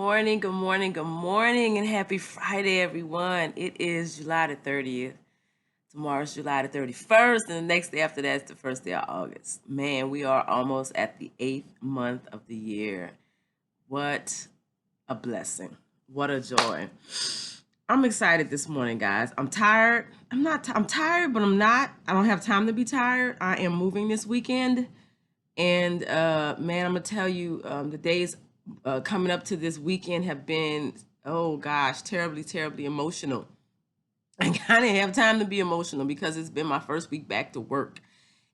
morning, good morning, good morning, and happy Friday, everyone. It is July the 30th. Tomorrow's July the 31st, and the next day after that is the first day of August. Man, we are almost at the 8th month of the year. What a blessing. What a joy. I'm excited this morning, guys. I'm tired. I'm tired, but I'm not. I don't have time to be tired. I am moving this weekend. And man, I'm gonna tell you, the days coming up to this weekend have been, oh gosh, terribly, terribly emotional. I kind of have time to be emotional because it's been my first week back to work.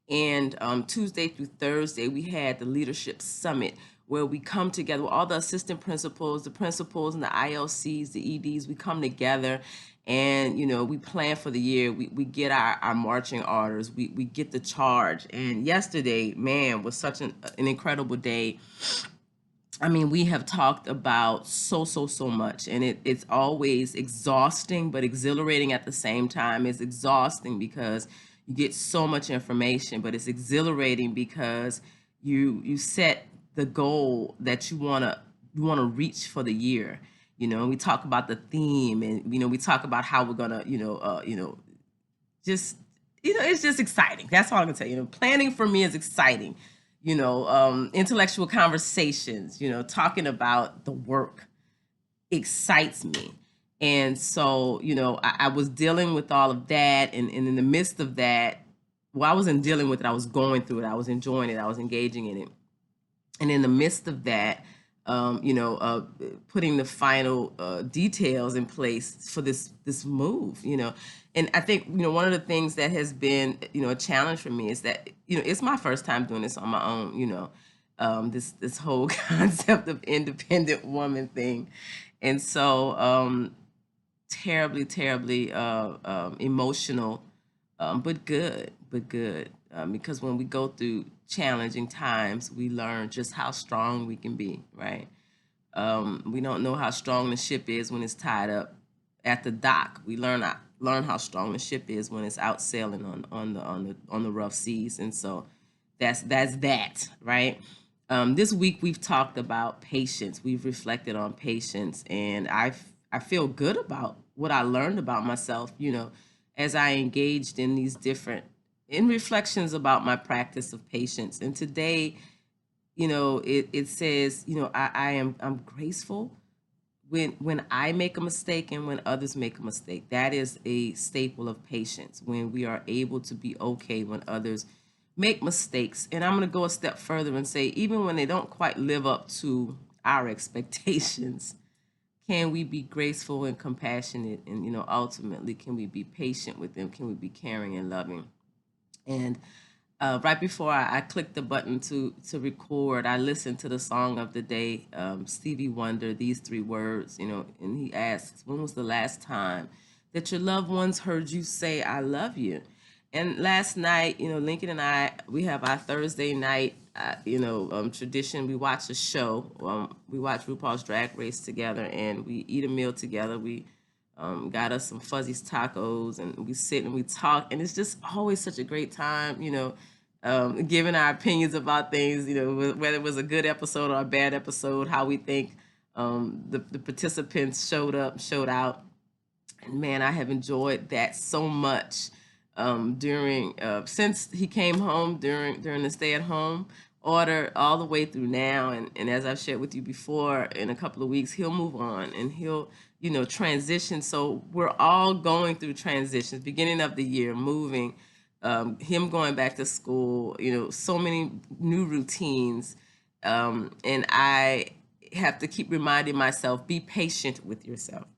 And Tuesday through Thursday, we had the leadership summit where we come together with all the assistant principals, the principals and the ILCs, the EDs. We come together and, we plan for the year. We get our marching orders. We get the charge. And yesterday, man, was such an incredible day. I mean, we have talked about so much, and it's always exhausting, but exhilarating at the same time. It's exhausting because you get so much information, but it's exhilarating because you set the goal that you wanna reach for the year. We talk about the theme, and we talk about how we're gonna, just it's just exciting. That's all I can tell you. Planning for me is exciting. Intellectual conversations, talking about the work excites me. And so, I was dealing with all of that, and in the midst of that, well, I wasn't dealing with it, I was going through it, I was enjoying it, I was engaging in it. And in the midst of that, putting the final details in place for this move. And I think one of the things that has been a challenge for me is that it's my first time doing this on my own. This whole concept of independent woman thing, and so terribly, terribly emotional, but good, because when we go through challenging times, we learn just how strong we can be, right? We don't know how strong the ship is when it's tied up at the dock. We learn how strong the ship is when it's out sailing on the rough seas, and so that's that, right? This week we've talked about patience. We've reflected on patience, and I feel good about what I learned about myself. As I engaged in these different in reflections about my practice of patience. And today, it says, I'm graceful when I make a mistake and when others make a mistake. That is a staple of patience, when we are able to be okay when others make mistakes. And I'm going to go a step further and say, even when they don't quite live up to our expectations, can we be graceful and compassionate? And, ultimately, can we be patient with them? Can we be caring and loving? And right before I clicked the button to record, I listened to the song of the day, Stevie Wonder, These Three Words, and he asks, when was the last time that your loved ones heard you say, I love you? And last night, Lincoln and I, we have our Thursday night, tradition. We watch a show. We watch RuPaul's Drag Race together, and we eat a meal together. We got us some Fuzzy's tacos, and we sit and we talk, and it's just always such a great time, giving our opinions about things, whether it was a good episode or a bad episode, how we think the participants showed out. And man, I have enjoyed that so much during since he came home during the stay at home order all the way through now. And as I've shared with you before, in a couple of weeks he'll move on and he'll transition. So we're all going through transitions, beginning of the year, moving, him going back to school, so many new routines. And I have to keep reminding myself, be patient with yourself.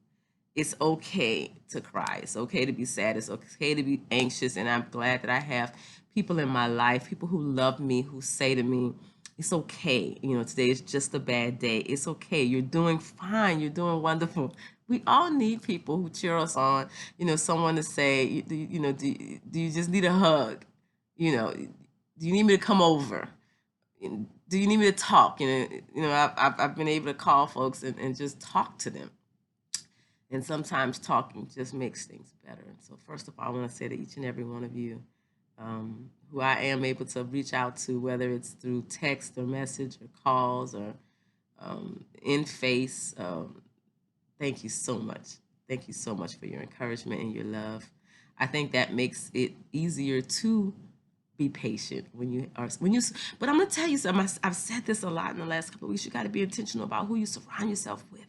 It's okay to cry. It's okay to be sad. It's okay to be anxious. And I'm glad that I have people in my life, people who love me, who say to me, it's okay. Today is just a bad day. It's okay. You're doing fine. You're doing wonderful. We all need people who cheer us on. Someone to say, do you just need a hug? Do you need me to come over? Do you need me to talk? I've been able to call folks and just talk to them. And sometimes talking just makes things better. And so first of all, I want to say to each and every one of you, who I am able to reach out to, whether it's through text or message or calls or in face. Thank you so much. Thank you so much for your encouragement and your love. I think that makes it easier to be patient when you are when you. But I'm gonna tell you something. I've said this a lot in the last couple of weeks. You got to be intentional about who you surround yourself with.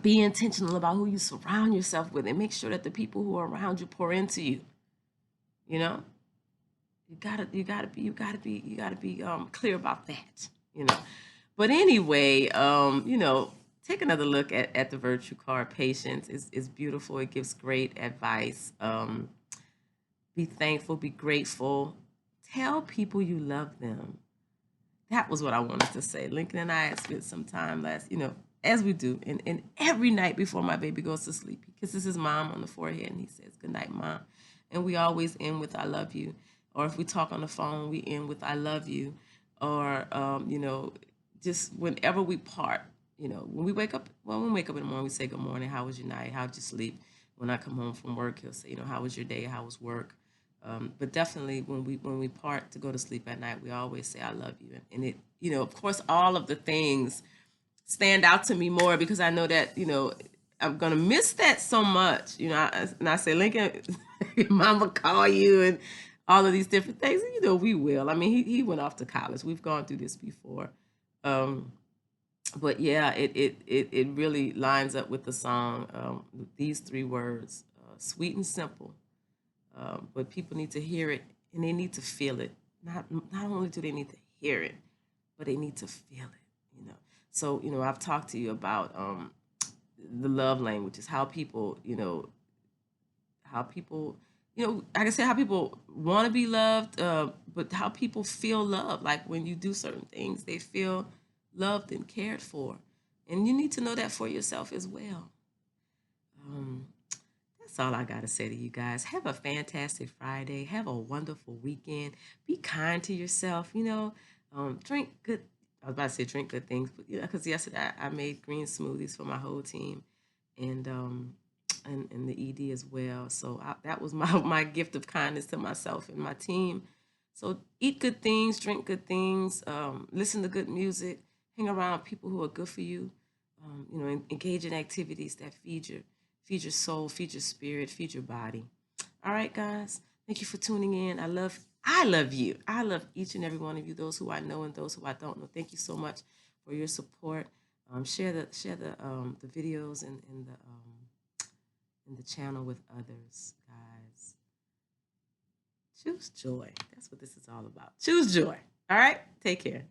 Be intentional about who you surround yourself with, and make sure that the people who are around you pour into you. You know, you gotta be clear about that. You know, but anyway, take another look at the virtue card. Patience is beautiful. It gives great advice. Be thankful, be grateful. Tell people you love them. That was what I wanted to say. Lincoln and I had spent some time as we do, and every night before my baby goes to sleep, he kisses his mom on the forehead and he says, "Good night, Mom." And we always end with "I love you." Or if we talk on the phone, we end with "I love you." Or, just whenever we part, when we wake up, when we wake up in the morning, we say, "Good morning, how was your night? How'd you sleep?" When I come home from work, he'll say, "How was your day? How was work?" But definitely when we part to go to sleep at night, we always say, "I love you." And it, of course, all of the things stand out to me more because I know that, I'm gonna miss that so much. And I say, Lincoln, your mama call you and all of these different things. And, we will. I mean, he went off to college. We've gone through this before. But yeah, it really lines up with the song. With these three words, sweet and simple. But people need to hear it and they need to feel it. Not only do they need to hear it, but they need to feel it. So I've talked to you about the love languages, how people, how people, like I said, how people want to be loved, but how people feel love. Like when you do certain things, they feel loved and cared for, and you need to know that for yourself as well. Um, that's all I got to say to you guys. Have a fantastic Friday. Have a wonderful weekend. Be kind to yourself. Drink good. I was about to say drink good things, but because yesterday I made green smoothies for my whole team, and and the ED as well. So that was my my gift of kindness to myself and my team. So eat good things, drink good things, listen to good music, hang around people who are good for you. Engage in activities that feed your soul, feed your spirit, feed your body. All right, guys. Thank you for tuning in. I love you. I love each and every one of you, those who I know and those who I don't know. Thank you so much for your support. Share the videos and the channel with others, guys. Choose joy. That's what this is all about. Choose joy. All right. Take care.